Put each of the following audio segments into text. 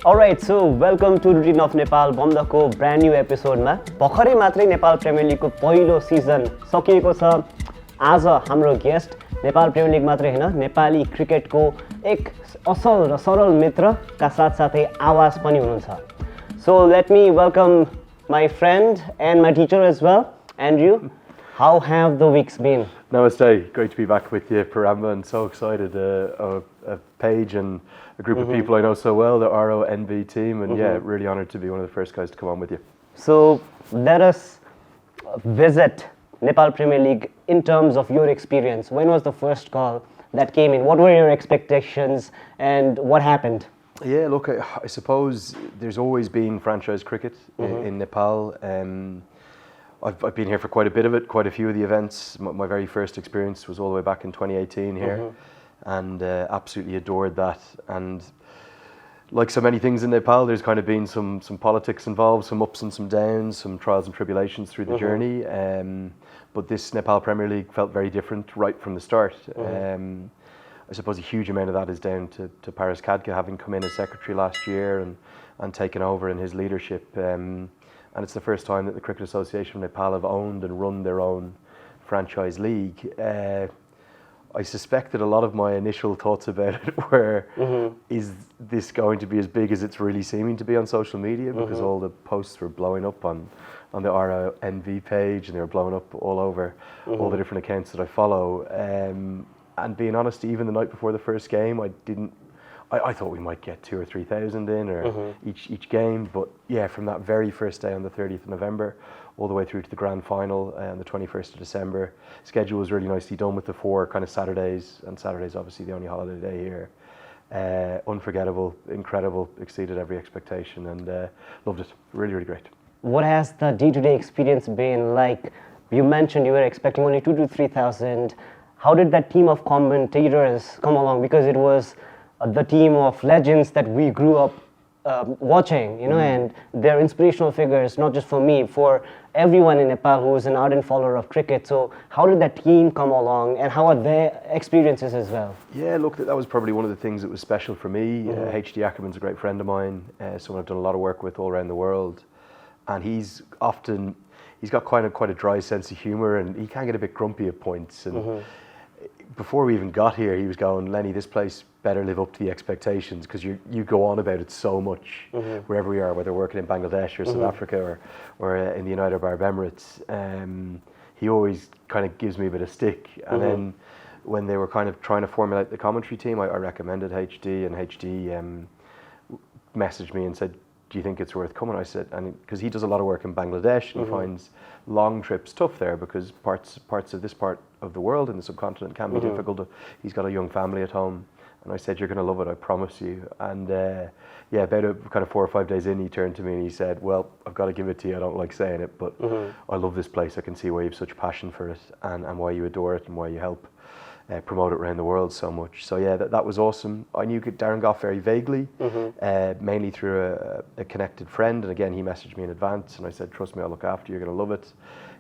Alright, so welcome to Routine of Nepal बन्दको brand new episode मा भर्खरै मात्रै Nepal premier लिगको पहिलो सिजन सकिएको छ। आज हाम्रो गेस्ट नेपाल प्रिमियर लिग मात्रै हैन नेपाली क्रिकेटको एक असल र सरल मित्रका साथसाथै आवाज पनि हुनुहुन्छ। So let me welcome my friend and my teacher as well, Andrew. How have the weeks been? Namaste, great to be back with you, Paramba, and so excited. A page and a group of people I know so well, the RONB team, and yeah, really honoured to be one of the first guys to come on with you. So let us visit Nepal Premier League in terms of your experience. When was the first call that came in? What were your expectations and what happened? Yeah, look, I suppose there's always been franchise cricket in Nepal. I've been here for quite a bit of it, quite a few of the events. My very first experience was all the way back in 2018 here, and absolutely adored that. And like so many things in Nepal, there's kind of been some politics involved, some ups and some downs, some trials and tribulations through the journey. But this Nepal Premier League felt very different right from the start. I suppose a huge amount of that is down to Paris Kadka having come in as secretary last year and taken over in his leadership. And it's the first time that the Cricket Association of Nepal have owned and run their own franchise league. I suspect that a lot of my initial thoughts about it were, is this going to be as big as it's really seeming to be on social media? Because all the posts were blowing up on the RONB page, and they were blowing up all over all the different accounts that I follow. And being honest, even the night before the first game, I thought we might get 2,000 or 3,000 in or each game, but yeah, from that very first day on the 30th of November all the way through to the grand final on the 21st of December, schedule was really nicely done with the 4 kind of Saturdays, and Saturday's obviously the only holiday day here. Unforgettable, incredible, exceeded every expectation, and loved it. Really, really great. What has the day-to-day experience been like? You mentioned you were expecting only 2,000 to 3,000. How did that team of commentators come along? Because it was the team of legends that we grew up watching, you know, and they're inspirational figures, not just for me, for everyone in Nepal who is an ardent follower of cricket. So how did that team come along, and how are their experiences as well? Yeah, look, that was probably one of the things that was special for me. HD Ackerman's a great friend of mine, someone I've done a lot of work with all around the world, and he's got quite a dry sense of humour, and he can get a bit grumpy at points. And before we even got here, he was going, Lenny, this place better live up to the expectations, because you go on about it so much wherever we are, whether working in Bangladesh or South Africa or in the United Arab Emirates. He always kind of gives me a bit of stick. And then when they were kind of trying to formulate the commentary team, I recommended HD, and HD messaged me and said, do you think it's worth coming? I said, and because he does a lot of work in Bangladesh, and he finds long trips tough there, because parts of this part of the world in the subcontinent can be difficult. He's got a young family at home, and I said, you're going to love it, I promise you. And yeah, about kind of 4 or 5 days in, he turned to me and he said, well, I've got to give it to you. I don't like saying it, but I love this place. I can see why you have such passion for it, and why you adore it, and why you help promote it around the world so much. So yeah, that was awesome. I knew Darren Goff very vaguely, mainly through a connected friend, and again, he messaged me in advance, and I said, trust me, I'll look after you, you're going to love it.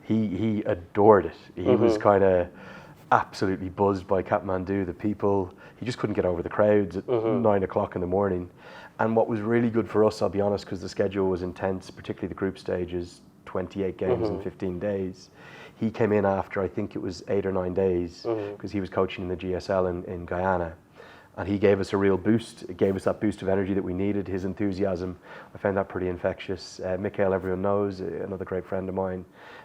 He adored it. He was kind of absolutely buzzed by Kathmandu, the people. He just couldn't get over the crowds at 9 o'clock in the morning. And what was really good for us, I'll be honest, because the schedule was intense, particularly the group stages, 28 games in 15 days. He came in after, I think it was 8 or 9 days, because he was coaching in the GSL in Guyana. And he gave us a real boost. It gave us that boost of energy that we needed, his enthusiasm. I found that pretty infectious. Mikhail, everyone knows, another great friend of mine,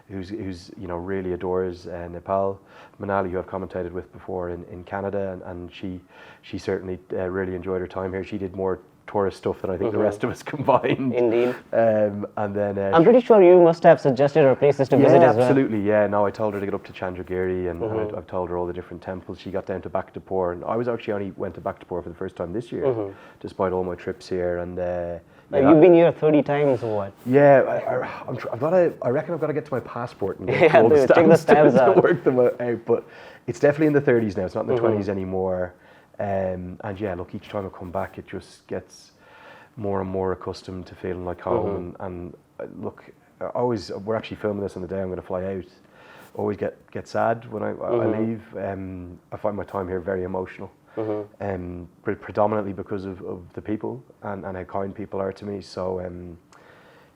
who's you know, really adores Nepal. Manali, who I've commentated with before in Canada, and she certainly really enjoyed her time here. She did more tourist stuff than I think the rest of us combined. Indeed. And then I'm pretty sure you must have suggested her places to visit as well. Absolutely, yeah. No, I told her to get up to Chandragiri, and I've told her all the different temples. She got down to Bhaktapur, and I was actually only went to Bhaktapur for the first time this year, despite all my trips here. And you've been here 30 times or what? Yeah, I reckon I've got to get to my passport and get all the check the stamps to out. work them out. But it's definitely in the 30s now. It's not in the 20s anymore. And yeah, look, each time I come back, it just gets more and more accustomed to feeling like home. And look, we're actually filming this on the day I'm going to fly out. Always get sad when I leave. I find my time here very emotional. predominantly because of the people and how kind people are to me. So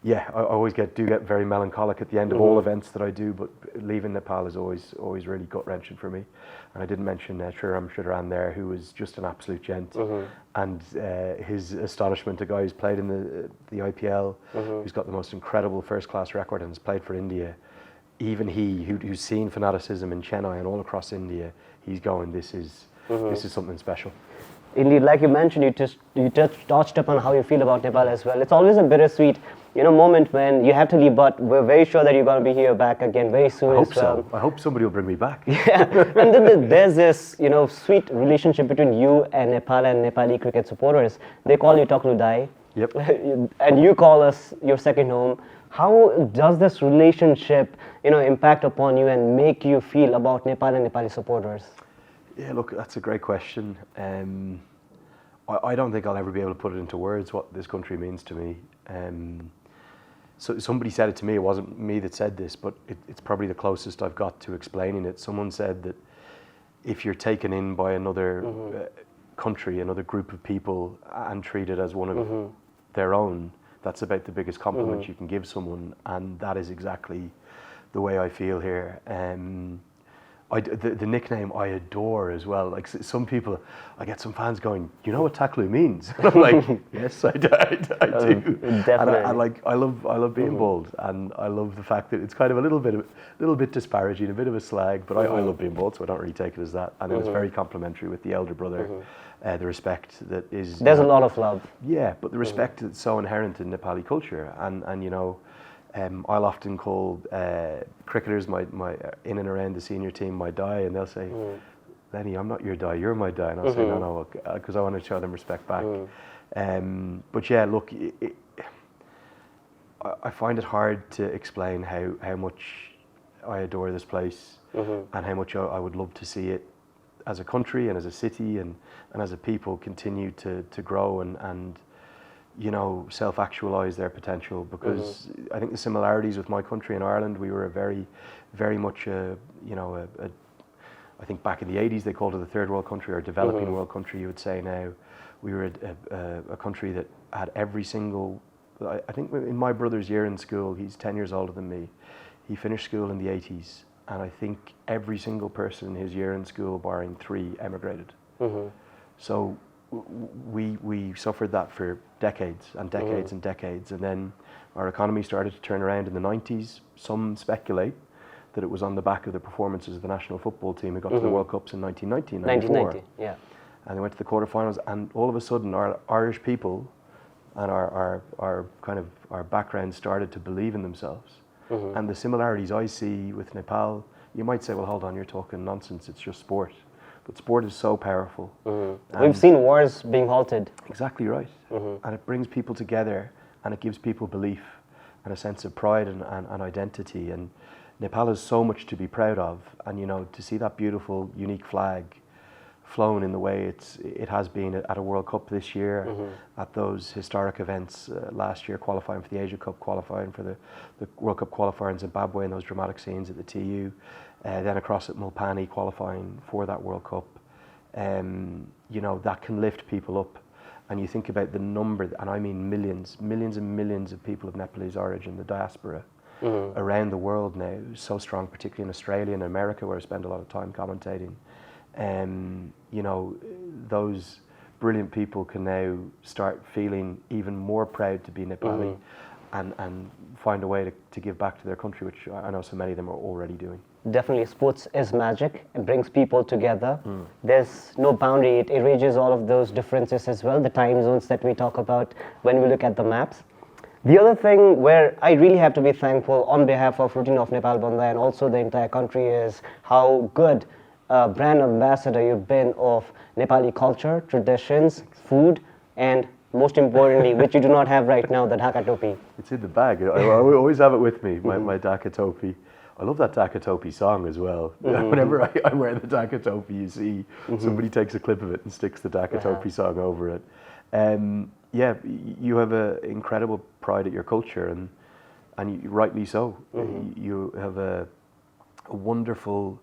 yeah, I always get very melancholic at the end of all events that I do, but leaving Nepal is always really gut-wrenching for me. And I didn't mention Sriram Sridharan there, who was just an absolute gent. And his astonishment, a guy who's played in the IPL, who's got the most incredible first-class record and has played for India. Even he, who's seen fanaticism in Chennai and all across India, he's going, this is something special. Indeed, like you mentioned, you touched upon how you feel about Nepal as well. It's always a bittersweet, moment when you have to leave, but we're very sure that you're going to be here back again very soon. I hope so. I hope somebody will bring me back. Yeah, and then there's this, sweet relationship between you and Nepal and Nepali cricket supporters. They call you Taklu Dai. Yep. And you call us your second home. How does this relationship, impact upon you and make you feel about Nepal and Nepali supporters? Yeah, look, that's a great question. I don't think I'll ever be able to put it into words what this country means to me. So somebody said it to me. It wasn't me that said this, but it's probably the closest I've got to explaining it. Someone said that if you're taken in by another country, another group of people, and treated as one of their own, that's about the biggest compliment you can give someone, and that is exactly the way I feel here. The nickname I adore as well. Like some people, I get some fans going, "You know what Taklu means?" And I'm like, "Yes, I do." Definitely. And I love being bald, and I love the fact that it's kind of a little bit disparaging, a bit of a slag. But I love being bald, so I don't really take it as that. And it's very complimentary with the elder brother. The respect that is. There's a lot of love. Yeah, but the respect that's so inherent in Nepali culture, and I'll often call cricketers my in and around the senior team my Dai, and they'll say, "Lenny, I'm not your Dai, you're my Dai," and I'll say, "No, because I want to show them respect back." But yeah, look, I find it hard to explain how much I adore this place and how much I would love to see it as a country and as a city and as a people continue to grow and self-actualize their potential, because I think the similarities with my country in Ireland, we were a very, very much I think back in the 80s they called it a third world country or developing world country, you would say now. We were a country that had every single, I think in my brother's year in school, he's 10 years older than me, he finished school in the 80s, and I think every single person in his year in school, barring 3, emigrated. So we suffered that for decades and decades and decades, and then our economy started to turn around in the 90s. Some speculate that it was on the back of the performances of the national football team who got to the World Cups in 1990 and 94. Yeah. And they went to the quarterfinals, and all of a sudden our Irish people and our background started to believe in themselves. And the similarities I see with Nepal, you might say, well, hold on, you're talking nonsense, it's just sport. But sport is so powerful. We've seen wars being halted. Exactly right. And it brings people together, and it gives people belief and a sense of pride and identity. And Nepal has so much to be proud of. And to see that beautiful, unique flag flown in the way it has been at a World Cup this year, at those historic events last year, qualifying for the Asia Cup, qualifying for the World Cup qualifier in Zimbabwe, and those dramatic scenes at the TU. Then across at Mulpani, qualifying for that World Cup, that can lift people up. And you think about the number, and I mean millions and millions of people of Nepalese origin, the diaspora around the world now, so strong, particularly in Australia and America, where I spend a lot of time commentating. Those brilliant people can now start feeling even more proud to be Nepali and find a way to give back to their country, which I know so many of them are already doing. Definitely, sports is magic. It brings people together. There's no boundary. It erases all of those differences as well, the time zones that we talk about when we look at the maps. The other thing where I really have to be thankful on behalf of Routine of Nepal Banda and also the entire country is how good brand ambassador you've been of Nepali culture, traditions, food, and most importantly, which you do not have right now, the Dhaka Topi. It's in the bag. I always have it with me, my Dhaka Topi. I love that Dhaka Topi song as well. Whenever I wear the Dhaka Topi, you see somebody takes a clip of it and sticks the Dhaka Topi song over it. You have an incredible pride at your culture, and rightly so. You have a wonderful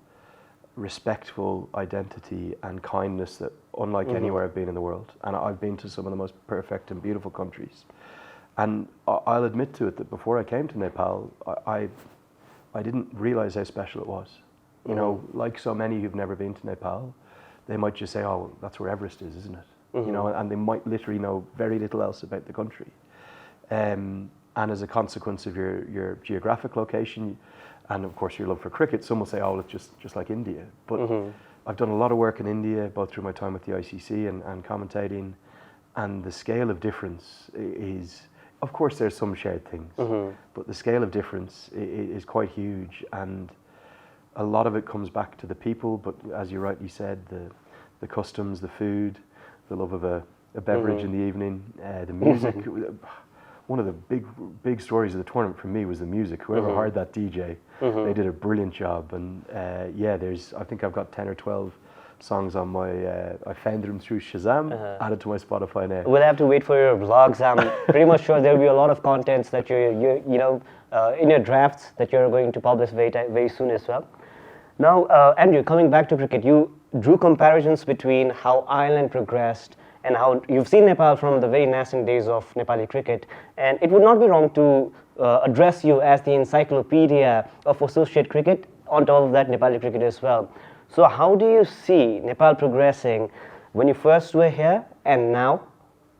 respectful identity and kindness that unlike anywhere I've been in the world. And I've been to some of the most perfect and beautiful countries. And I'll admit to it that before I came to Nepal, I didn't realize how special it was. You know, like so many who've never been to Nepal, they might just say, oh, that's where Everest is, isn't it? You know, and they might literally know very little else about the country. And as a consequence of your geographic location, and of course your love for cricket, some will say, oh, it's just like India. But I've done a lot of work in India, both through my time with the ICC and commentating, and the scale of difference is, of course there's some shared things, but the scale of difference is quite huge, and a lot of it comes back to the people, but as you rightly said, the customs, the food, the love of a beverage in the evening, the music. One of the big stories of the tournament for me was the music. Whoever hired that DJ, they did a brilliant job. And I think I've got 10 or 12 songs on my, I found them through Shazam, added to my Spotify now. We'll have to wait for your vlogs. I'm pretty much sure there'll be a lot of contents that you in your drafts that you're going to publish very soon as well. Now, Andrew, coming back to cricket, you drew comparisons between how Ireland progressed and how you've seen Nepal from the very nascent days of Nepali cricket, and it would not be wrong to address you as the encyclopedia of associate cricket, on top of that Nepali cricket as well. So how do you see Nepal progressing when you first were here and now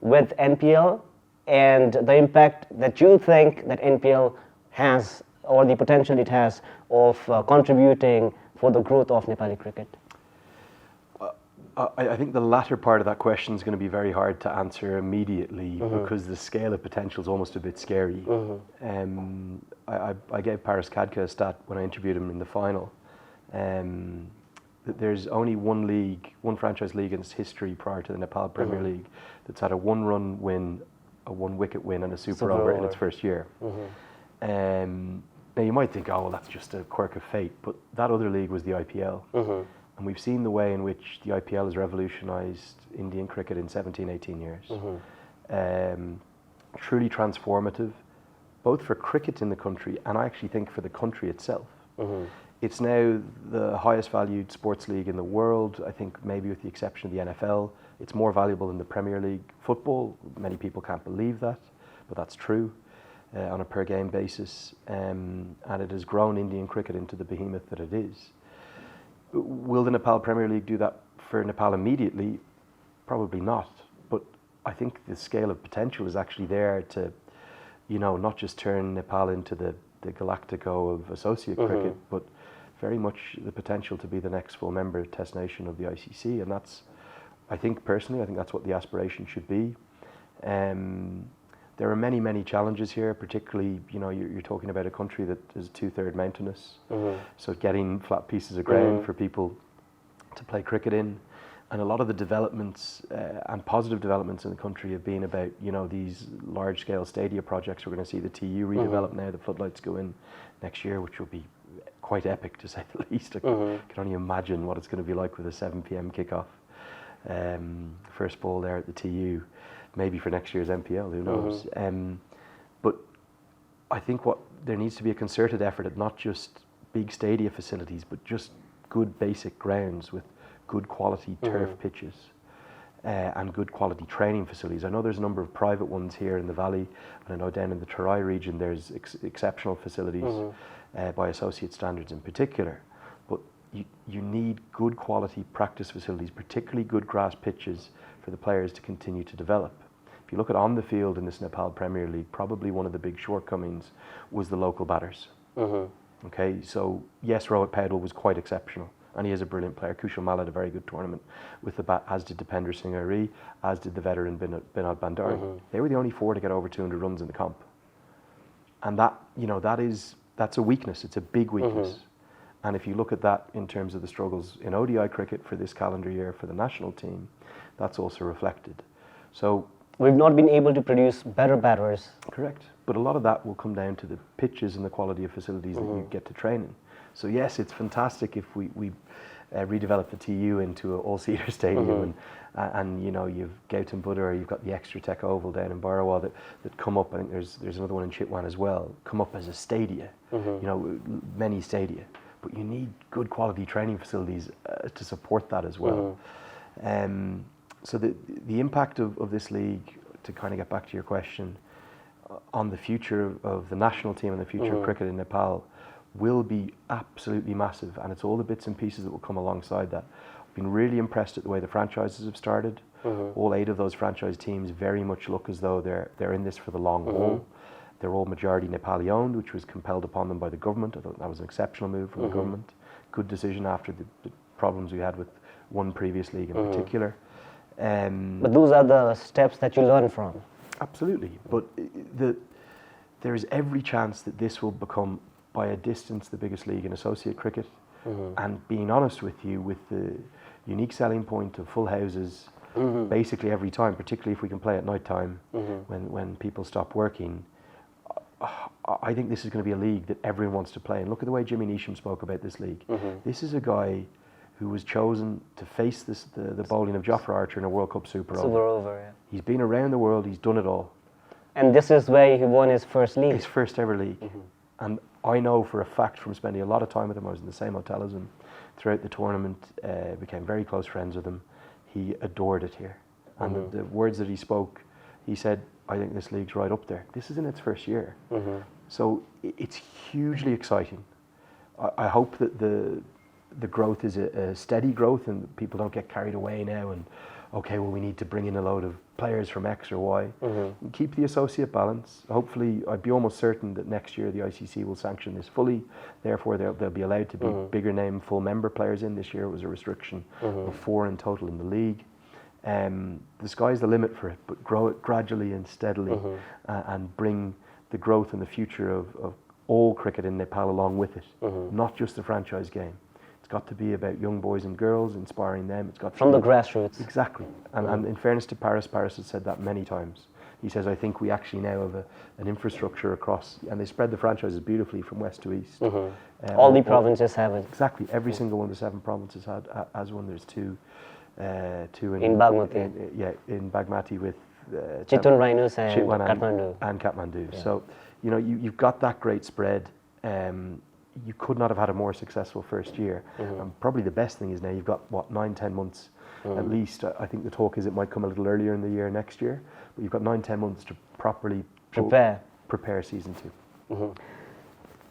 with NPL, and the impact that you think that NPL has, or the potential it has of contributing for the growth of Nepali cricket? I think the latter part of that question is going to be very hard to answer immediately because the scale of potential is almost a bit scary. I gave Paris Kadka a stat when I interviewed him in the final. That there's only one franchise league in its history prior to the Nepal Premier League that's had a one-run win, a one-wicket win, and a super over in its first year. Now you might think, oh, well, that's just a quirk of fate, but that other league was the IPL. And we've seen the way in which the IPL has revolutionised Indian cricket in 17, 18 years. Truly transformative, both for cricket in the country and I actually think for the country itself. It's now the highest valued sports league in the world, I think maybe with the exception of the NFL. It's more valuable than the Premier League football. Many people can't believe that, but that's true on a per game basis. And it has grown Indian cricket into the behemoth that it is. Will the Nepal Premier League do that for Nepal immediately? Probably not. But I think the scale of potential is actually there to, not just turn Nepal into the Galactico of associate cricket, but very much the potential to be the next full member test nation of the ICC. And that's, I think that's what the aspiration should be. There are many, many challenges here, particularly, you're talking about a country that is 2/3 mountainous. So getting flat pieces of ground for people to play cricket in. And a lot of the developments and positive developments in the country have been about, these large-scale stadia projects. We're going to see the TU redevelop now, the floodlights go in next year, which will be quite epic, to say the least. I can only imagine what it's going to be like with a 7 p.m. kickoff. First ball there at the TU. Maybe for next year's NPL, who knows? But I think there needs to be a concerted effort at not just big stadia facilities, but just good basic grounds with good quality turf pitches and good quality training facilities. I know there's a number of private ones here in the valley, and I know down in the Terai region there's exceptional facilities by associate standards in particular. But you need good quality practice facilities, particularly good grass pitches for the players to continue to develop. If you look at on the field in this Nepal Premier League, probably one of the big shortcomings was the local batters. Okay, so yes, Rohit Paudel was quite exceptional, and he is a brilliant player. Kushal Malla had a very good tournament with the bat, as did Dipender Singh Ari, as did the veteran Binod Bandari. They were the only four to get over 200 runs in the comp. And that's a weakness, it's a big weakness. And if you look at that in terms of the struggles in ODI cricket for this calendar year for the national team, that's also reflected. So we've not been able to produce better batters. Correct. But a lot of that will come down to the pitches and the quality of facilities that you get to train in. So yes, it's fantastic if we redevelop the TU into an all-seater stadium and you've Gautam Buddha, or you've got the Extra Tech Oval down in Barawa that come up. I think there's another one in Chitwan as well, come up as a stadia, many stadia. but you need good quality training facilities to support that as well. So the impact of this league, to kind of get back to your question, on the future of the national team and the future of cricket in Nepal will be absolutely massive, and it's all the bits and pieces that will come alongside that. I've been really impressed at the way the franchises have started. All 8 of those franchise teams very much look as though they're in this for the long haul. They're all majority Nepali owned, which was compelled upon them by the government. I thought that was an exceptional move from the government. Good decision after the problems we had with one previous league in particular. But those are the steps that you learn from. Absolutely, but there is every chance that this will become, by a distance, the biggest league in associate cricket. And being honest with you, with the unique selling point of full houses, basically every time, particularly if we can play at night time, when people stop working, I think this is going to be a league that everyone wants to play. And look at the way Jimmy Neesham spoke about this league. This is a guy who was chosen to face the bowling of Jofra Archer in a World Cup Super Over. Yeah. He's been around the world, he's done it all. And this is where he won his first league. His first ever league. And I know for a fact from spending a lot of time with him, I was in the same hotel as him throughout the tournament, became very close friends with him. He adored it here. And the words that he spoke, he said, I think this league's right up there. This is in its first year. So it's hugely exciting. I hope that the growth is a steady growth and people don't get carried away now and, okay, well, we need to bring in a load of players from X or Y. Keep the associate balance. Hopefully, I'd be almost certain that next year the ICC will sanction this fully. Therefore, they'll be allowed to be bigger name, full member players in. This year it was a restriction of 4 in total in the league. The sky's the limit for it, but grow it gradually and steadily and bring the growth and the future of all cricket in Nepal along with it, not just the franchise game. It's got to be about young boys and girls, inspiring them. It's got to from be the grassroots. Exactly. And in fairness to Paris has said that many times. He says, I think we actually now have an infrastructure across, and they spread the franchises beautifully from west to east. All the provinces have it. Exactly. Every single one of the 7 provinces has one. There's 2 in Bagmati. In Bagmati with Chitwan Rhinos and Chitwan Kathmandu. And Kathmandu. Yeah. So, you've got that great spread. You could not have had a more successful first year. And probably the best thing is now you've got, 9-10 months at least. I think the talk is it might come a little earlier in the year next year. But you've got 9-10 months to properly prepare season 2.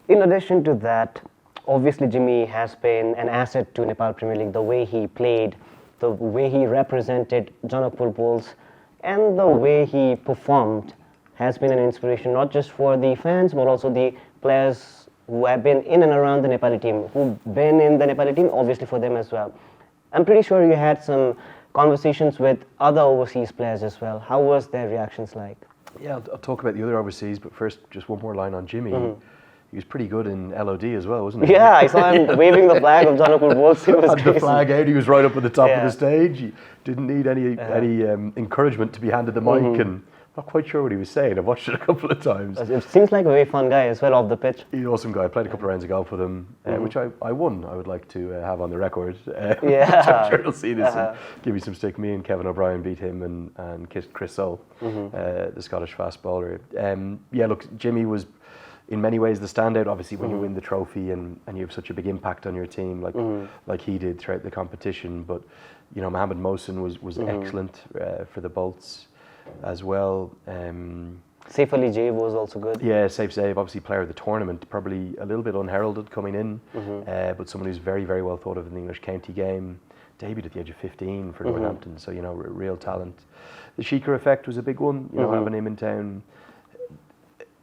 In addition to that, obviously Jimmy has been an asset to Nepal Premier League. The way he played, the way he represented Janakpur Bulls, and the way he performed has been an inspiration not just for the fans but also the players who have been in and around the Nepali team, who've been in the Nepali team, obviously for them as well. I'm pretty sure you had some conversations with other overseas players as well. How was their reactions like? Yeah, I'll talk about the other overseas, but first just one more line on Jimmy. He was pretty good in LOD as well, wasn't he? Yeah, I saw him waving the flag of Janakpur Bulls. It was had crazy. The flag out, he was right up at the top of the stage. He didn't need any encouragement to be handed the mic, and not quite sure what he was saying. I've watched it a couple of times. It seems like a very fun guy as well off the pitch. He's an awesome guy. I played a couple of rounds of golf with him, which I won. I would like to have on the record. I'm sure he'll see this and give me some stick. Me and Kevin O'Brien beat him and Chris Soule, the Scottish fast bowler. Look, Jimmy was in many ways the standout. Obviously, when you win the trophy and you have such a big impact on your team, like he did throughout the competition. But Mohammed Mohsen was excellent for the Bolts as well. Saif Ali Jabe was also good. Yeah, Saif Zaid, obviously player of the tournament, probably a little bit unheralded coming in, but someone who's very, very well thought of in the English county game. Debuted at the age of 15 for Northampton, so real talent. The Sheikha effect was a big one, having him in town.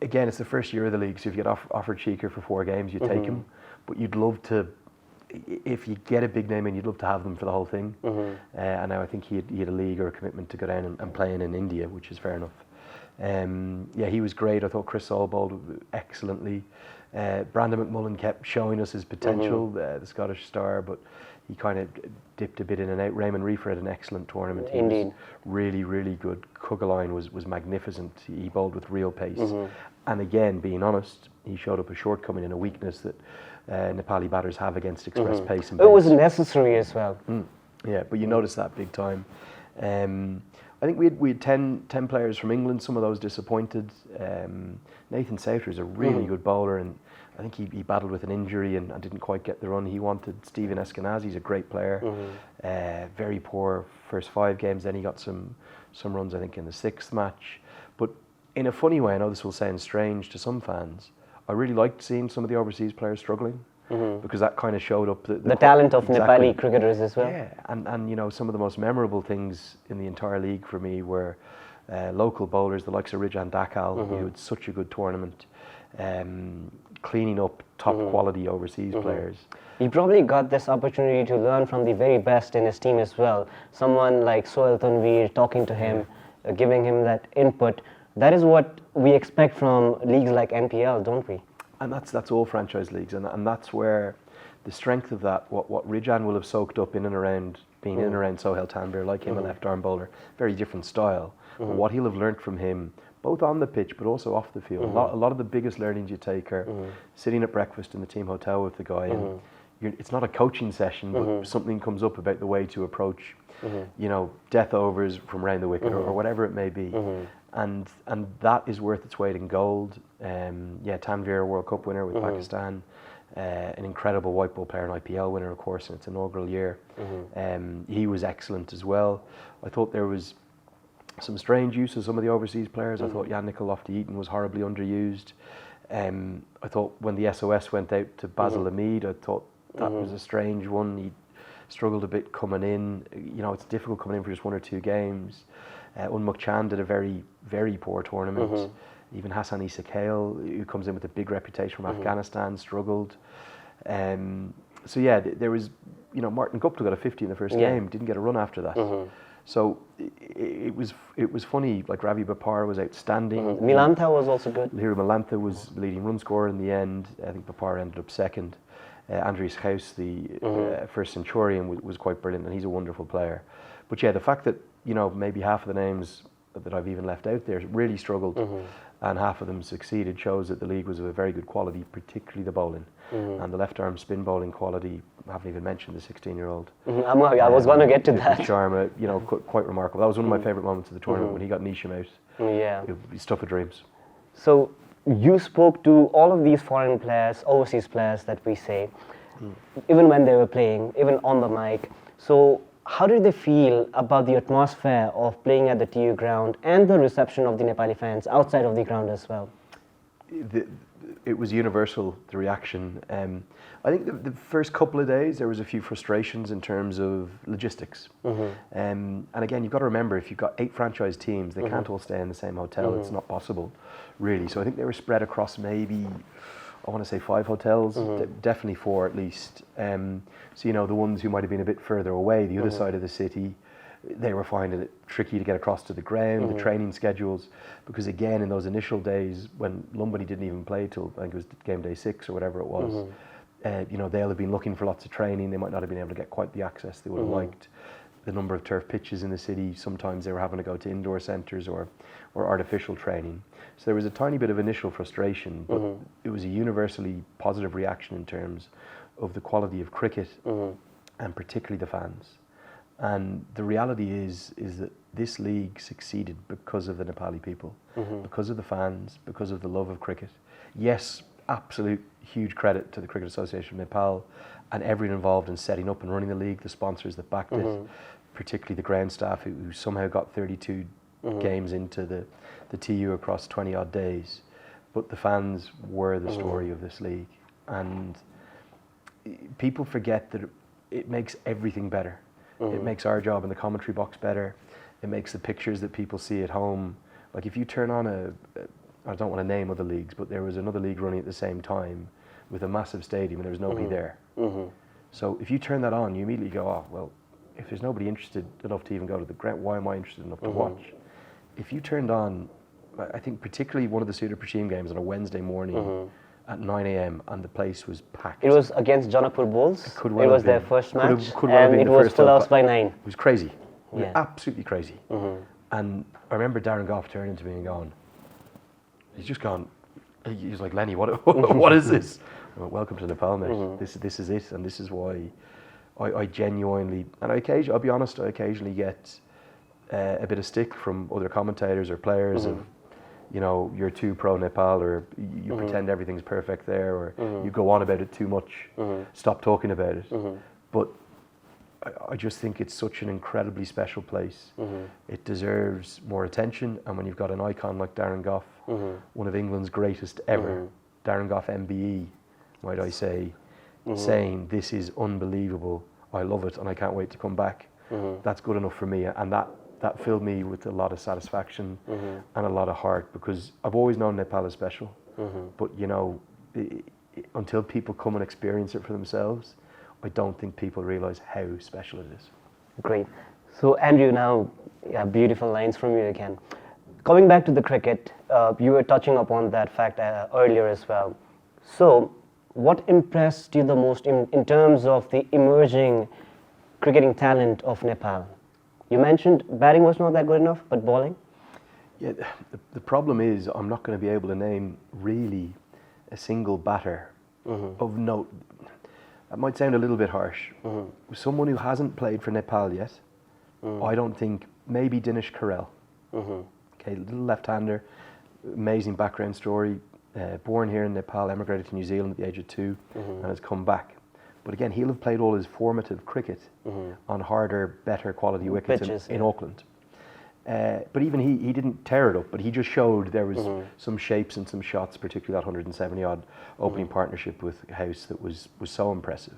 Again, it's the first year of the league, so if you get offered Sheikha for 4 games, you take him. But you'd love to, if you get a big name in, you'd love to have them for the whole thing. And now I think he had a league or a commitment to go down and play in India, which is fair enough. He was great. I thought Chris Soule bowled excellently. Brandon McMullen kept showing us his potential, the Scottish star, but he kind of dipped a bit in and out. Raymond Reefer had an excellent tournament. He was really, really good. Kugaline was magnificent. He bowled with real pace. And again, being honest, he showed up a shortcoming and a weakness that Nepali batters have against express pace and pace. It was necessary as well. Yeah, but you notice that big time. I think we had 10 players from England. Some of those disappointed. Nathan Souter is a really good bowler, and I think he battled with an injury and didn't quite get the run he wanted. Steven Eskenazi's a great player. Very poor first 5 games. Then he got some runs, I think, in the 6th match. But in a funny way, I know this will sound strange to some fans, I really liked seeing some of the overseas players struggling. Because that kind of showed up the talent of Nepali cricketers as well. Yeah, and you know, some of the most memorable things in the entire league for me were local bowlers, the likes of Rijan Dakal, who had such a good tournament, cleaning up top quality overseas players. He probably got this opportunity to learn from the very best in his team as well. Someone like Sohail Tanveer talking to him, giving him that input. That is what we expect from leagues like NPL, don't we? And that's all franchise leagues, and that's where the strength of that, what Rijan will have soaked up in and around, being in and around Sohail Tanveer, like him, a left arm bowler, very different style. But what he'll have learnt from him, both on the pitch but also off the field, a lot of the biggest learnings you take are sitting at breakfast in the team hotel with the guy, and it's not a coaching session, but something comes up about the way to approach, you know, death overs from round the wicket or whatever it may be. And that is worth its weight in gold. Tanveer, World Cup winner with Pakistan, an incredible white ball player, an IPL winner, of course, in its inaugural year. He was excellent as well. I thought there was some strange use of some of the overseas players. I thought Yannick Lofty-Eaton was horribly underused. I thought when the SOS went out to Basil Hamid, I thought that was a strange one. He struggled a bit coming in. You know, it's difficult coming in for just 1 or 2 games. Unmukt Chand did a very, very poor tournament. Even Hassan Issa Kale, who comes in with a big reputation from Afghanistan, struggled. So yeah, there was, you know, Martin Guptill got a 50 in the first game, didn't get a run after that. So it was funny. Like Ravi Bapar was outstanding. Milantha was also good. Liru Milantha was the leading run scorer in the end. I think Bapar ended up second. Andries Ghuis, the first Centurion, was quite brilliant, and he's a wonderful player. But yeah, the fact that, you know, maybe half of the names that I've even left out there really struggled, and half of them succeeded, shows that the league was of a very good quality, particularly the bowling. And the left arm spin bowling quality, I haven't even mentioned the 16-year-old. I was going to get to that. Sharma, you know, quite remarkable. That was one of my favourite moments of the tournament when he got Nisham out. Yeah. It's stuff of dreams. So you spoke to all of these foreign players, overseas players that we say, even when they were playing, even on the mic. So how did they feel about the atmosphere of playing at the TU ground and the reception of the Nepali fans outside of the ground as well? It was universal, the reaction. I think the first couple of days there was a few frustrations in terms of logistics. And again, you've got to remember, if you've got 8 franchise teams, they can't all stay in the same hotel. It's not possible, really. So I think they were spread across maybe, I want to say 5 hotels, definitely 4 at least. So, you know, the ones who might have been a bit further away, the other side of the city, they were finding it tricky to get across to the ground, the training schedules, because again, in those initial days when Lumbini didn't even play till, I think it was game day 6 or whatever it was, you know, they'll have been looking for lots of training. They might not have been able to get quite the access they would have liked. The number of turf pitches in the city, sometimes they were having to go to indoor centres or artificial training. So there was a tiny bit of initial frustration, but it was a universally positive reaction in terms of the quality of cricket and particularly the fans. And the reality is that this league succeeded because of the Nepali people, because of the fans, because of the love of cricket. Yes, absolute huge credit to the Cricket Association of Nepal and everyone involved in setting up and running the league, the sponsors that backed it, particularly the ground staff who somehow got 32 games into the TU across 20 odd days. But the fans were the story of this league. And people forget that it makes everything better. It makes our job in the commentary box better. It makes the pictures that people see at home. Like if you turn on I don't want to name other leagues, but there was another league running at the same time with a massive stadium and there was nobody there. So if you turn that on, you immediately go, oh, well, if there's nobody interested enough to even go to the ground, why am I interested enough to watch? If you turned on, I think particularly one of the Sudar Prashim games on a Wednesday morning at 9 a.m. and the place was packed. It was against Janapur Bulls. It was their first match and it was full house by 9. It was crazy. It was absolutely crazy. And I remember Darren Goff turning to me and going, he's just gone, he's like, Lenny, what is this? I went, welcome to Nepal, mate. This is it, and this is why I genuinely, and I'll be honest, I occasionally get a bit of stick from other commentators or players of, you know, you're too pro Nepal, or you pretend everything's perfect there, or you go on about it too much. Stop talking about it. But I just think it's such an incredibly special place. It deserves more attention, and when you've got an icon like Darren Gough, one of England's greatest ever, Darren Gough MBE, might I say, saying this is unbelievable, I love it and I can't wait to come back, that's good enough for me, and that filled me with a lot of satisfaction and a lot of heart, because I've always known Nepal is special, but you know, until people come and experience it for themselves, I don't think people realise how special it is. Great. So Andrew, now, beautiful lines from you again. Coming back to the cricket, you were touching upon that fact earlier as well. So what impressed you the most in terms of the emerging cricketing talent of Nepal? You mentioned batting was not that good enough, but bowling? Yeah, the problem is I'm not going to be able to name really a single batter of note. That might sound a little bit harsh. Someone who hasn't played for Nepal yet, I don't think, maybe Dinesh Karel. Okay, little left-hander, amazing background story, born here in Nepal, emigrated to New Zealand at the age of 2 and has come back. But again, he'll have played all his formative cricket on harder, better quality wickets in Auckland. But even he didn't tear it up, but he just showed there was some shapes and some shots, particularly that 170-odd opening partnership with House that was so impressive.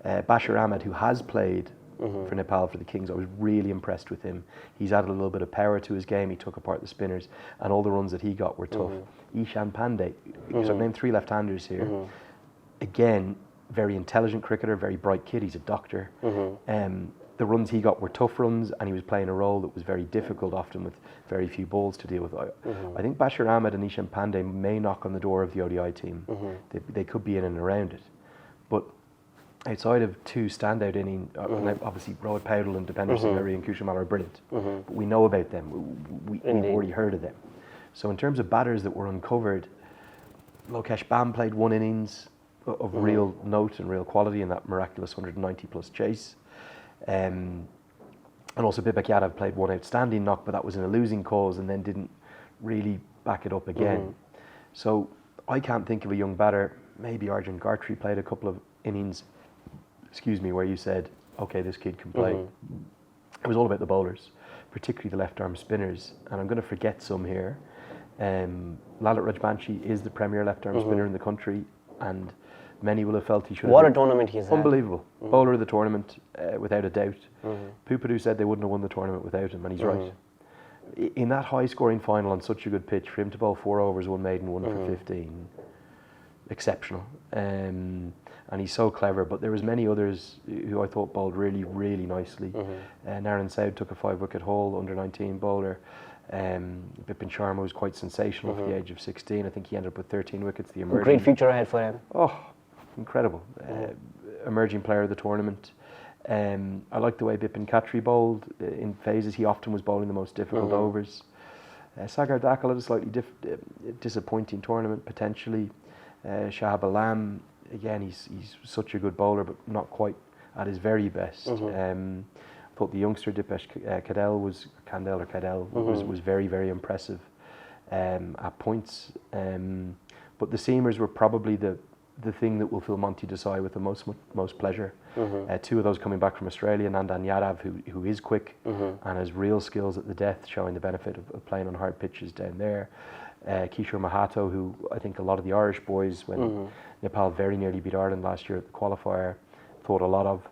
Bashir Ahmed, who has played for Nepal for the Kings, I was really impressed with him. He's added a little bit of power to his game. He took apart the spinners, and all the runs that he got were tough. Ishan Pandey, because I've named 3 left-handers here. Again, very intelligent cricketer, very bright kid. He's a doctor. The runs he got were tough runs, and he was playing a role that was very difficult, often with very few balls to deal with. I think Bashir Ahmed and Ishan Pandey may knock on the door of the ODI team. They could be in and around it. But outside of 2 standout innings, obviously Rohit Powdell and Dipender Singh and Kushal are brilliant, but we know about them. We've already heard of them. So in terms of batters that were uncovered, Lokesh Bam played 1 innings of real note and real quality in that miraculous 190-plus chase. And also Bibek Yadav played 1 outstanding knock, but that was in a losing cause and then didn't really back it up again. So I can't think of a young batter. Maybe Arjun Gartry played a couple of innings, where you said, okay, this kid can play. It was all about the bowlers, particularly the left-arm spinners, and I'm going to forget some here. Lalit Rajbanshi is the premier left-arm spinner in the country, and many will have felt he should have. What a tournament he's had. Unbelievable. Bowler of the tournament, without a doubt. Pupadu said they wouldn't have won the tournament without him, and he's right. In that high-scoring final on such a good pitch, for him to bowl 4 overs, 1 maiden, 1 for 15, exceptional. And he's so clever, but there was many others who I thought bowled really, really nicely. Naren Saud took a 5-wicket haul, under-19 bowler. Bipin Sharma was quite sensational for the age of 16. I think he ended up with 13 wickets. The emerging, great future ahead for him. Oh, incredible. Emerging player of the tournament. I like the way Bipin Khatri bowled in phases. He often was bowling the most difficult overs. Sagar Dakal had a slightly disappointing tournament, potentially. Shahab Alam, again, he's such a good bowler, but not quite at his very best. I thought the youngster Dipesh Cadell was very, very impressive at points. But the seamers were probably the thing that will fill Monty Desai with the most pleasure. 2 of those coming back from Australia, Nandan Yadav, who is quick and has real skills at the death, showing the benefit of playing on hard pitches down there. Kishore Mahato, who I think a lot of the Irish boys, when Nepal very nearly beat Ireland last year at the qualifier, thought a lot of.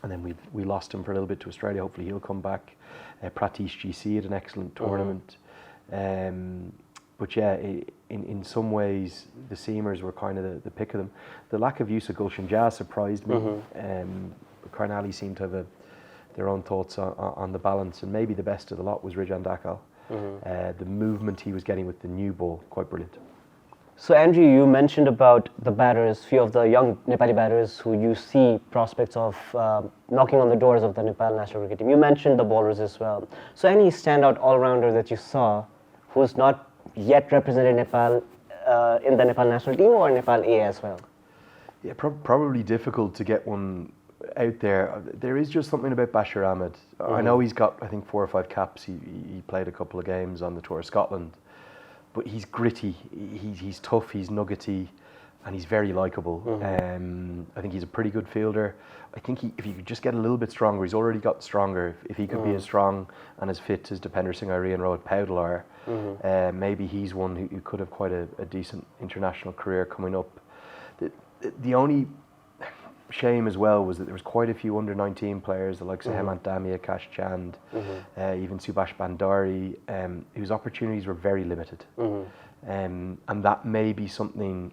And then we lost him for a little bit to Australia. Hopefully he'll come back. Pratish GC had an excellent tournament. But yeah, in some ways, the seamers were kind of the pick of them. The lack of use of Gulshan Jha surprised me. Karnali seemed to have their own thoughts on the balance, and maybe the best of the lot was Rijan Dakal. The movement he was getting with the new ball, quite brilliant. So Andrew, you mentioned about the batters, few of the young Nepali batters who you see prospects of knocking on the doors of the Nepal national cricket team. You mentioned the bowlers as well. So any standout all-rounder that you saw who's not yet represented Nepal in the Nepal national team or Nepal A as well? Yeah, probably difficult to get one out there. There is just something about Bashir Ahmed. I know he's got, I think, 4 or 5 caps. He played a couple of games on the Tour of Scotland. but he's gritty, he's tough, he's nuggety, and he's very likeable. I think he's a pretty good fielder. I think if he could just get a little bit stronger, he's already got stronger. If he could be as strong and as fit as Deepinder Singh Iree and Rohit Paudel are, maybe he's one who could have quite a decent international career coming up. The only shame as well was that there was quite a few under-19 players, the likes of Hemant Dami, Akash Chand, even Subhash Bandari, whose opportunities were very limited. And that may be something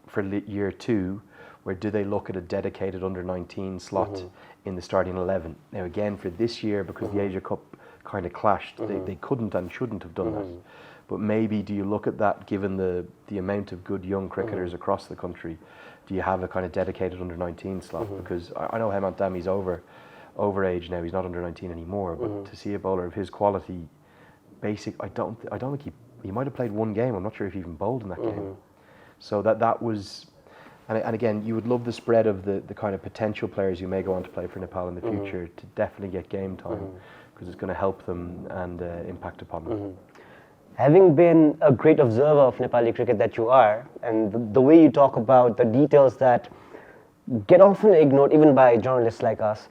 for year 2, where do they look at a dedicated under-19 slot in the starting 11? Now again, for this year, because the Asia Cup kind of clashed, they couldn't and shouldn't have done that. But maybe do you look at that, given the amount of good young cricketers across the country, do you have a kind of dedicated under-19 slot? Because I know Hemant Dami's over age now, he's not under-19 anymore, but to see a bowler of his quality, I don't think he might have played one game, I'm not sure if he even bowled in that game. So that was, and again, you would love the spread of the kind of potential players who may go on to play for Nepal in the future to definitely get game time, because it's going to help them and impact upon them. Having been a great observer of Nepali cricket that you are, and the way you talk about the details that get often ignored even by journalists like us,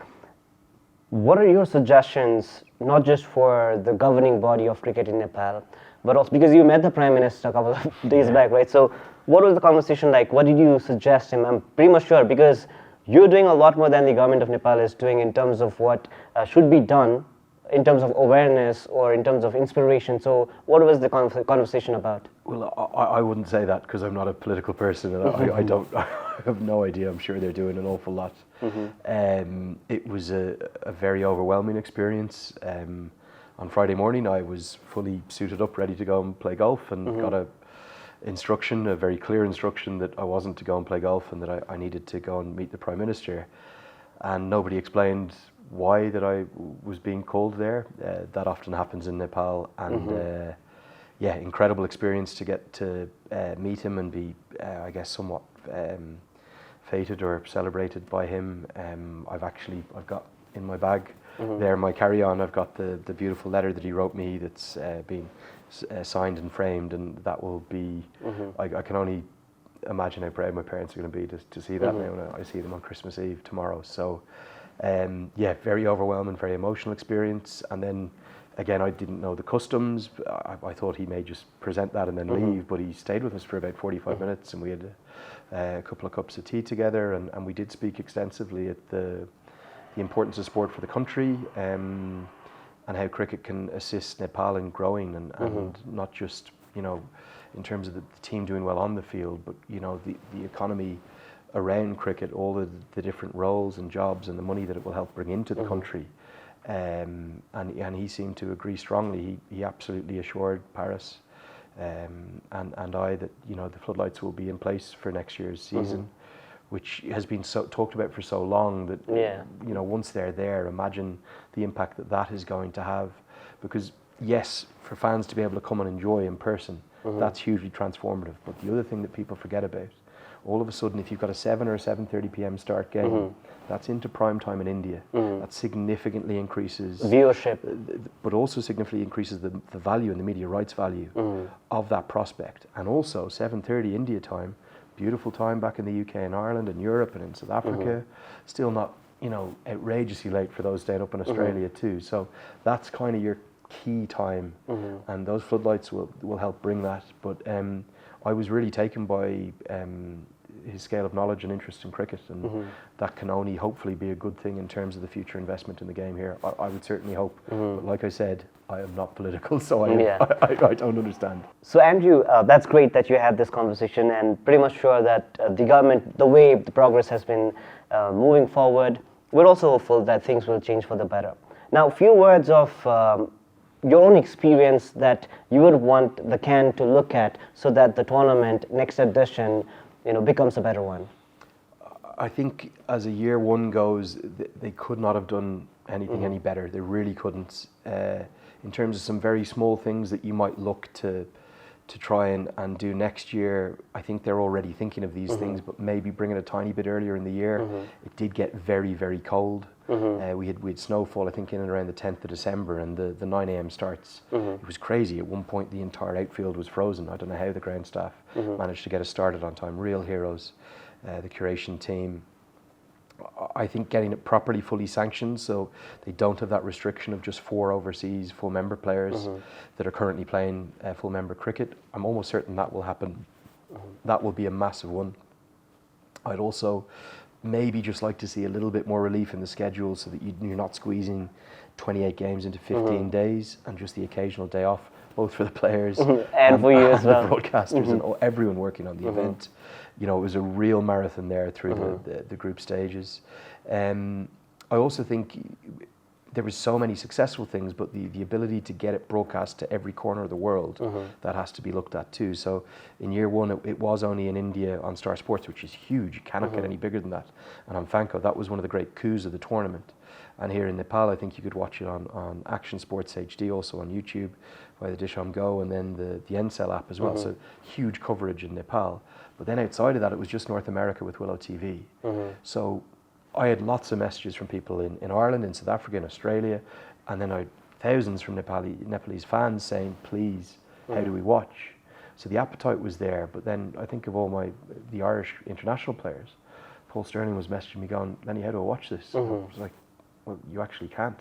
what are your suggestions, not just for the governing body of cricket in Nepal, but also because you met the Prime Minister a couple of days back, right? So what was the conversation like? What did you suggest him? I'm pretty much sure, because you're doing a lot more than the government of Nepal is doing in terms of what should be done in terms of awareness or in terms of inspiration. So what was the conversation about? Well, I wouldn't say that, because I'm not a political person, and I have no idea. I'm sure they're doing an awful lot. It was a very overwhelming experience. On Friday morning, I was fully suited up, ready to go and play golf, and got a very clear instruction that I wasn't to go and play golf, and that I needed to go and meet the Prime Minister. And nobody explained why that I was being called there. That often happens in Nepal, and incredible experience to get to meet him and be, I guess, somewhat feted or celebrated by him. I've got in my bag there, my carry-on, I've got the beautiful letter that he wrote me that's been signed and framed, and that will be, I can only imagine how proud my parents are going to be to see that now, and I see them on Christmas Eve tomorrow. So very overwhelming, very emotional experience. And then again, I didn't know the customs. I thought he may just present that and then leave, but he stayed with us for about 45 minutes, and we had a couple of cups of tea together, and we did speak extensively at the importance of sport for the country, and how cricket can assist Nepal in growing, and not just, in terms of the team doing well on the field, but the economy around cricket, all the different roles and jobs and the money that it will help bring into the country. And he seemed to agree strongly. He absolutely assured Paris and I that the floodlights will be in place for next year's season, which has been talked about for so long that once they're there, imagine the impact that is going to have. Because yes, for fans to be able to come and enjoy in person, that's hugely transformative. But the other thing that people forget about, all of a sudden, if you've got a 7 or 7:30 p.m. start game, that's into prime time in India. That significantly increases viewership, but also significantly increases the value and the media rights value of that prospect. And also 7:30 India time, beautiful time back in the UK and Ireland and Europe and in South Africa. Still not, outrageously late for those staying up in Australia too. So that's kind of your key time, and those floodlights will help bring that. But I was really taken by his scale of knowledge and interest in cricket, and that can only hopefully be a good thing in terms of the future investment in the game here. I would certainly hope, but like I said, I am not political, so I don't understand. So Andrew, that's great that you had this conversation, and pretty much sure that the government, the way the progress has been moving forward, we're also hopeful that things will change for the better. Now, a few words of your own experience that you would want the CAN to look at so that the tournament next edition becomes a better one. I think as a year one goes, they could not have done anything any better. They really couldn't. In terms of some very small things that you might look to to try and do next year. I think they're already thinking of these things, but maybe bring it a tiny bit earlier in the year. It did get very, very cold. We had snowfall, I think, in and around the 10th of December, and the 9 a.m. starts. It was crazy. At one point, the entire outfield was frozen. I don't know how the ground staff managed to get us started on time. Real heroes, the curation team. I think getting it properly, fully sanctioned, so they don't have that restriction of just 4 overseas full member players that are currently playing full member cricket. I'm almost certain that will happen. That will be a massive one. I'd also maybe just like to see a little bit more relief in the schedule, so that you're not squeezing 28 games into 15 days and just the occasional day off, both for the players and for you as well, the broadcasters and everyone working on the event. You know, it was a real marathon there through the group stages. I also think there was so many successful things, but the ability to get it broadcast to every corner of the world, that has to be looked at too. So in year one, it was only in India on Star Sports, which is huge. You cannot get any bigger than that. And on Fanco, that was one of the great coups of the tournament. And here in Nepal, I think you could watch it on Action Sports HD, also on YouTube by the Dish On Go, and then the Ncell app as well. So huge coverage in Nepal. But then outside of that, it was just North America with Willow TV. So I had lots of messages from people in Ireland, in South Africa, in Australia, and then I had thousands from Nepalese fans saying, please, how do we watch? So the appetite was there, but then I think of the Irish international players. Paul Sterling was messaging me going, Lenny, how do I watch this? I was like, well, you actually can't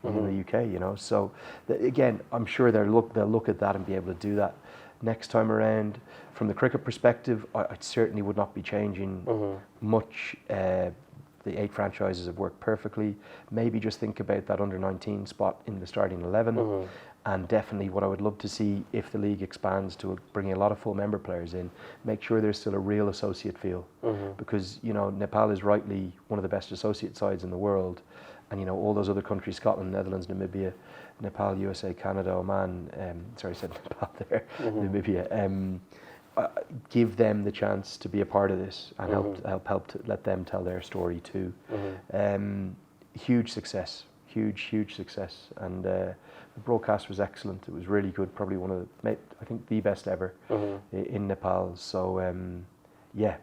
in the UK, you know. So again, I'm sure they'll look at that and be able to do that next time around. From the cricket perspective, I certainly would not be changing much. The 8 franchises have worked perfectly. Maybe just think about that under-19 spot in the starting 11. And definitely what I would love to see, if the league expands to bringing a lot of full member players in, make sure there's still a real associate feel. Because, you know, Nepal is rightly one of the best associate sides in the world. And, you know, all those other countries, Scotland, Netherlands, Namibia, Nepal, USA, Canada, Oman, sorry, I said Nepal there, Namibia, give them the chance to be a part of this and help to let them tell their story too. Huge success, huge success. And the broadcast was excellent. It was really good, probably one of the, I think, the best ever in Nepal. So yeah,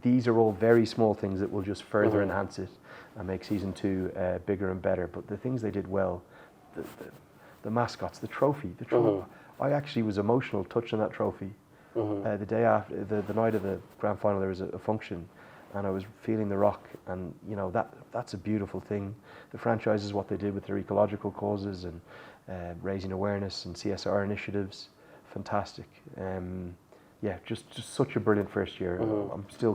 these are all very small things that will just further enhance it and make season 2 bigger and better. But the things they did well, the mascots, the trophy. I actually was emotional touching that trophy. The day after, the night of the grand final, there was a function, and I was feeling the rock, and you know, that's a beautiful thing. The franchise is what they did with their ecological causes and raising awareness and CSR initiatives. Fantastic. Yeah, just such a brilliant first year. I'm still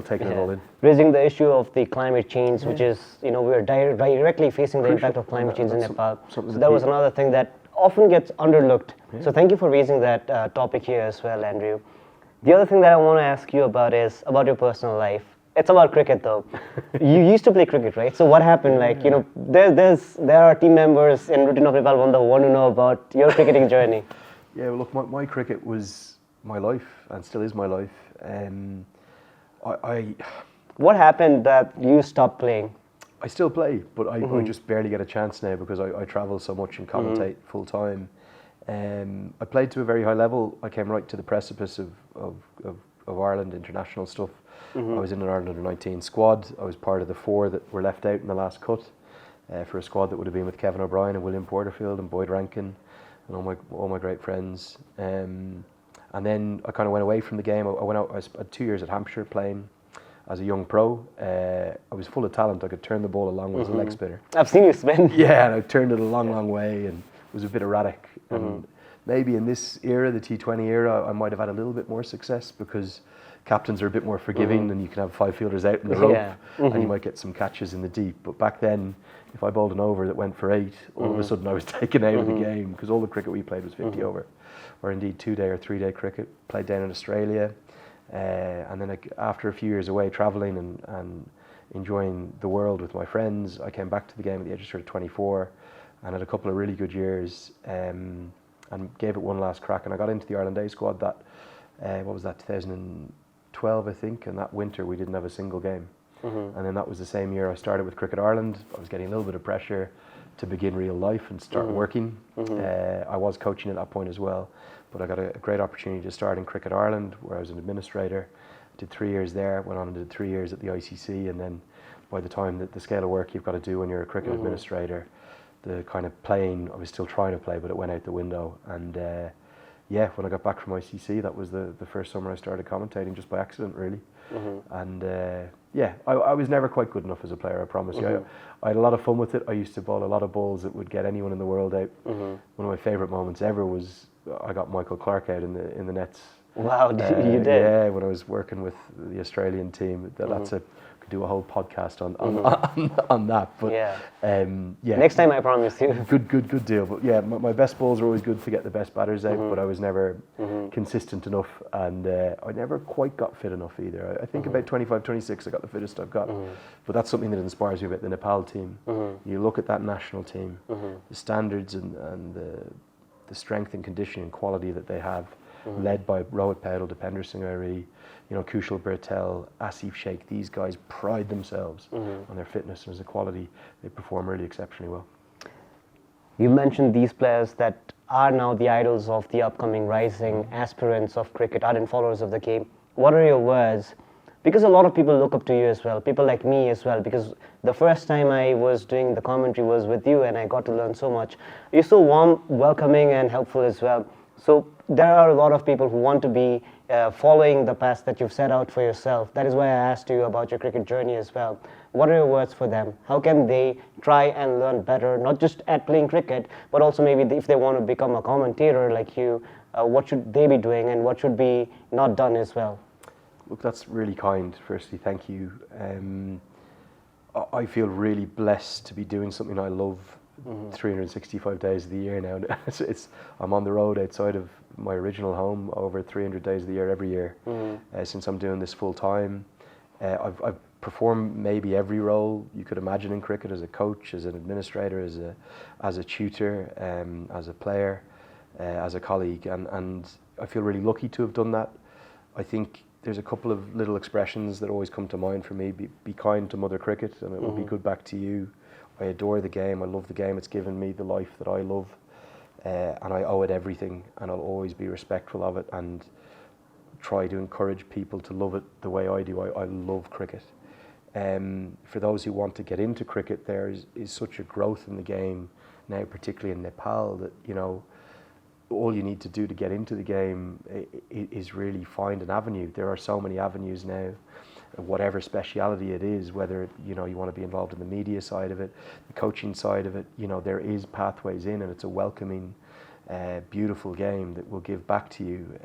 taking it all in. Raising the issue of the climate change, which is, you know, we're directly facing the impact of climate change in Nepal. So that was another thing that often gets underlooked. So thank you for raising that topic here as well, Andrew. The other thing that I want to ask you about is about your personal life. It's about cricket though. You used to play cricket, right? So what happened? Like, you know, there are team members in Routine of Nepal who want to know about your cricketing journey. Yeah, well, look, my cricket was my life and still is my life. What happened that you stopped playing? I still play, but I just barely get a chance now because I travel so much and commentate full time. I played to a very high level. I came right to the precipice of Ireland international stuff. I was in an Ireland under-19 squad. I was part of the 4 that were left out in the last cut for a squad that would have been with Kevin O'Brien and William Porterfield and Boyd Rankin and all my great friends. And then I kind of went away from the game. I went out. I had 2 years at Hampshire playing as a young pro. I was full of talent. I could turn the ball a long way as a leg spinner. I've seen you spin. Yeah, and I turned it a long way and was a bit erratic. And maybe in this era, the T20 era, I might have had a little bit more success because captains are a bit more forgiving and you can have 5 fielders out in the rope and you might get some catches in the deep. But back then, if I bowled an over that went for 8, all of a sudden I was taken out of the game because all the cricket we played was 50 over. Or indeed 2-day or 3-day cricket, played down in Australia. And then after a few years away travelling and enjoying the world with my friends, I came back to the game at the age of sort of 24 and had a couple of really good years and gave it one last crack. And I got into the Ireland A squad that, 2012 I think, and that winter we didn't have a single game. And then that was the same year I started with Cricket Ireland. I was getting a little bit of pressure to begin real life and start working. I was coaching at that point as well. but I got a great opportunity to start in Cricket Ireland, where I was an administrator. Did 3 years there, went on and did 3 years at the ICC, and then by the time that the scale of work you've got to do when you're a cricket administrator, the kind of playing, I was still trying to play, but it went out the window. And when I got back from ICC, that was the first summer I started commentating, just by accident, really. And I was never quite good enough as a player, I promise you. I had a lot of fun with it. I used to bowl a lot of balls that would get anyone in the world out. One of my favourite moments ever was I got Michael Clarke out in the nets. Wow, you did? Yeah, when I was working with the Australian team. Could do a whole podcast on that. But next time I promise you. Good deal. But yeah, my best balls are always good to get the best batters out, but I was never consistent enough, and I never quite got fit enough either. I think about 25, 26 I got the fittest I've got. But that's something that inspires me about the Nepal team. You look at that national team, the standards and the strength and conditioning and quality that they have, led by Rohit Paudel, Dipender Singh Airi, Kushal Bertel, Asif Sheikh. These guys pride themselves on their fitness, and as a quality, they perform really exceptionally well. You mentioned these players that are now the idols of the upcoming rising aspirants of cricket, ardent followers of the game. What are your words? Because a lot of people look up to you as well, people like me as well, because the first time I was doing the commentary was with you, and I got to learn so much. You're so warm, welcoming, and helpful as well. So there are a lot of people who want to be following the path that you've set out for yourself. That is why I asked you about your cricket journey as well. What are your words for them? How can they try and learn better, not just at playing cricket, but also maybe if they want to become a commentator like you, what should they be doing and what should be not done as well? Look, that's really kind. Firstly, thank you. I feel really blessed to be doing something I love 365 days of the year now. I'm on the road outside of my original home over 300 days of the year every year since I'm doing this full time. I've performed maybe every role you could imagine in cricket, as a coach, as an administrator, as a tutor, as a player, as a colleague, and I feel really lucky to have done that. I think there's a couple of little expressions that always come to mind for me. Be kind to Mother Cricket, and it will be good back to you. I adore the game. I love the game. It's given me the life that I love, and I owe it everything, and I'll always be respectful of it and try to encourage people to love it the way I do. I love cricket. For those who want to get into cricket, there is such a growth in the game now, particularly in Nepal, that all you need to do to get into the game is really find an avenue. There are so many avenues now, whatever speciality it is, whether you want to be involved in the media side of it, the coaching side of it, there is pathways in, and it's a welcoming, beautiful game that will give back to you.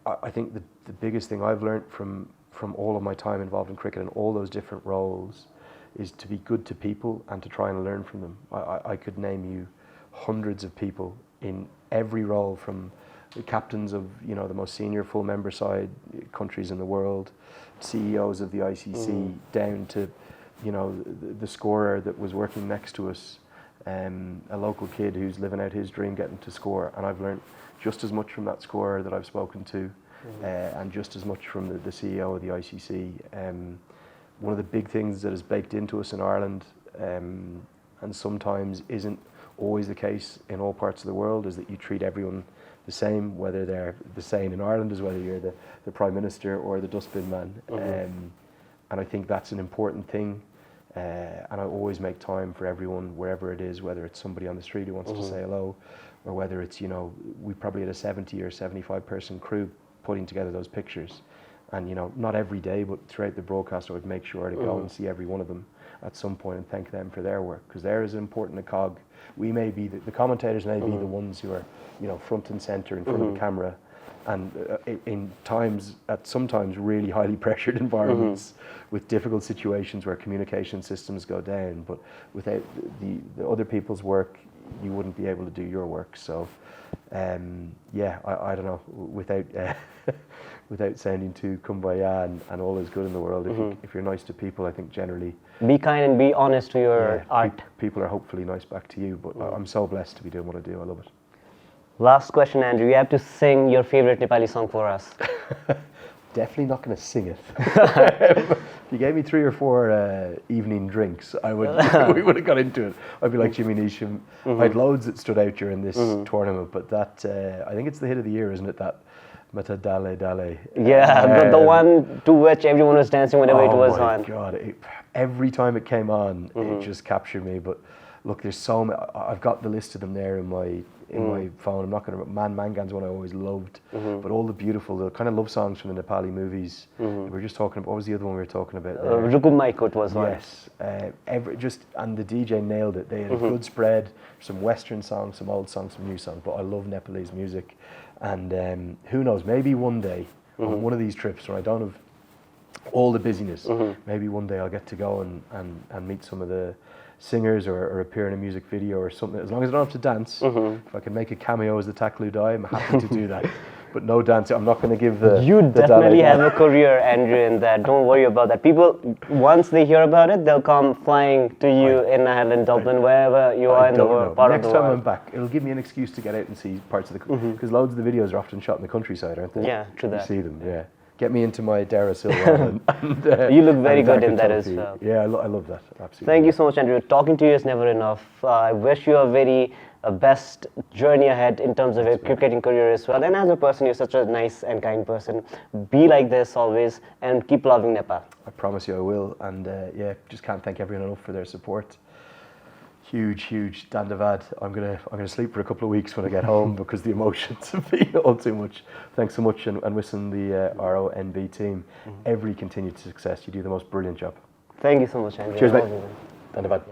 I think the biggest thing I've learned from all of my time involved in cricket and all those different roles is to be good to people and to try and learn from them. I could name you hundreds of people in every role, from the captains of the most senior full member side countries in the world, CEOs of the ICC, down to the scorer that was working next to us, a local kid who's living out his dream getting to score. And I've learned just as much from that scorer that I've spoken to, and just as much from the CEO of the ICC. One of the big things that is baked into us in Ireland, and sometimes isn't always the case in all parts of the world, is that you treat everyone the same, whether they're the same in Ireland as whether you're the Prime Minister or the dustbin man. And I think that's an important thing, and I always make time for everyone wherever it is, whether it's somebody on the street who wants to say hello, or whether it's we probably had a 70 or 75 person crew putting together those pictures, and not every day but throughout the broadcast I would make sure to go and see every one of them at some point and thank them for their work, because they're as important a cog. We may be the commentators may be the ones who are front and center in front of the camera, and at sometimes really highly pressured environments with difficult situations where communication systems go down, but without the other people's work you wouldn't be able to do your work. So I don't know, without sounding too kumbaya and all is good in the world, if you're nice to people, I think generally be kind and be honest to your art. People are hopefully nice back to you, but I'm so blessed to be doing what I do. I love it. Last question, Andrew. You have to sing your favorite Nepali song for us. definitely not going to sing it. If you gave me 3 or 4 evening drinks, I would. We would have got into it. I'd be like Jimmy Neesham. I had loads that stood out during this tournament, but that I think it's the hit of the year, isn't it? That Mata Dale Dale. Yeah, the one to which everyone was dancing whenever it was on. Oh my God! Every time it came on, it just captured me. But look, there's so many. I've got the list of them there in my phone. I'm not going to. Mangan's one I always loved. But all the kind of love songs from the Nepali movies. We were just talking about. What was the other one we were talking about? Rukum Maikot was one. Yes. And the DJ nailed it. They had a good spread. Some Western songs, some old songs, some new songs. But I love Nepalese music. And who knows? Maybe one day on one of these trips where I don't have all the busyness, maybe one day I'll get to go and meet some of the singers or appear in a music video or something. As long as I don't have to dance, if I can make a cameo as the Taklu Dai, I'm happy to do that. But no dancing. I'm not going to give the. You definitely have a career, Andrew, in that. Don't worry about that. People, once they hear about it, they'll come flying to you in Ireland, Dublin, wherever you are in the world. Next time I'm back, it'll give me an excuse to get out and see parts of the because loads of the videos are often shot in the countryside, aren't they? Yeah, true that. You see them, yeah. Get me into my Dara Silva. You look very good in that as well. Yeah, I love that. Absolutely. Thank you so much, Andrew. Talking to you is never enough. I wish you a very best journey ahead in terms of your cricketing career as well. And as a person, you're such a nice and kind person. Be like this always and keep loving Nepal. I promise you I will. And just can't thank everyone enough for their support. Huge Dandavad. I'm gonna sleep for a couple of weeks when I get home because the emotions have been all too much. Thanks so much, and wishing the RONB team every continued success. You do the most brilliant job. Thank you so much, Andrew. Cheers, mate. Dandavad.